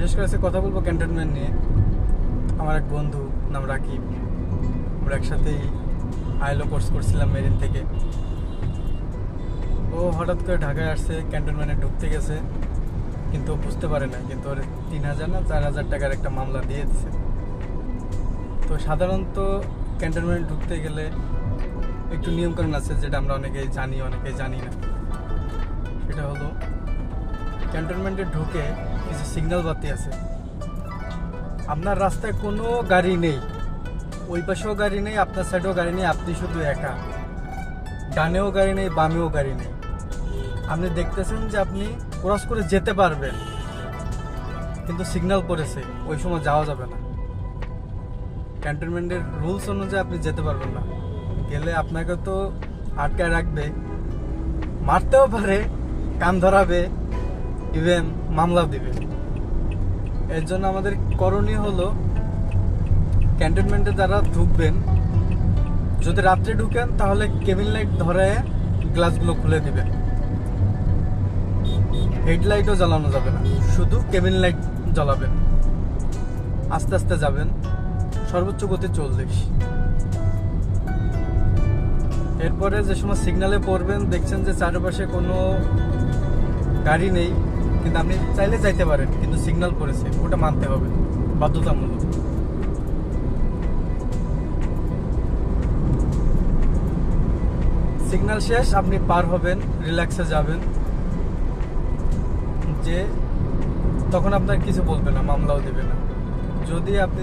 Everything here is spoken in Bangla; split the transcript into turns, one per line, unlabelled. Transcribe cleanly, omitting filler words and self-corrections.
বিশেষ করে কথা বলবো ক্যান্টনমেন্ট নিয়ে। আমার এক বন্ধু নাম রাকিব, আমরা একসাথেই আইএলও কোর্স করছিলাম মেরিন থেকে। ও হঠাৎ করে ঢাকায় আসছে, ক্যান্টনমেন্টে ঢুকতে গেছে, কিন্তু বুঝতে পারে না, কিন্তু ওর 3,000 না 4,000 টাকার একটা মামলা দিয়ে দিচ্ছে। তো সাধারণত ক্যান্টনমেন্ট ঢুকতে গেলে একটু নিয়মকানুন আছে, যেটা আমরা অনেকেই জানি অনেকেই জানি না। সেটা হলো ক্যান্টনমেন্টে ঢুকে কিছু সিগন্যাল বাতি আছে। আপনার রাস্তায় কোনো গাড়ি নেই, ওই পাশেও গাড়ি নেই, আপনার সাইডেও গাড়ি নেই, আপনি শুধু একা। ডানেও গাড়ি নেই, বামেও গাড়ি নেই। আপনি দেখতেছেন যে আপনি ক্রস করে যেতে পারবেন, কিন্তু সিগন্যাল পড়েছে, ওই সময় যাওয়া যাবে না। ক্যান্টনমেন্টের রুলস অনুযায়ী আপনি যেতে পারবেন না। গেলে আপনাকে তো আটকায় রাখবে, মারতেও পারে, কান ধরাবে, ইভেন মামলাও দিবে। এর জন্য আমাদের করণীয় হলো, ক্যান্টনমেন্টে যারা ঢুকবেন, যদি রাত্রে ঢুকেন তাহলে কেবিন লাইট ধরে গ্লাসগুলো খুলে দিবেন। হেডলাইটও জ্বালানো যাবে না, শুধু কেবিন লাইট জ্বালাবেন। আস্তে আস্তে যাবেন, সর্বোচ্চ গতি 40। এরপরে যে সময় সিগন্যালে পড়বেন, দেখছেন যে চারপাশে কোনো গাড়ি নেই, কিন্তু আপনি চাইলে যাইতে পারেন, কিন্তু সিগন্যাল পড়েছে, ওটা মানতে হবে, বাধ্যতামূলক। সিগন্যাল শেষ, আপনি পার হবেন, রিল্যাক্সে যাবেন, যে তখন আপনার কিছু বলবে না, মামলাও দেবে না। যদি আপনি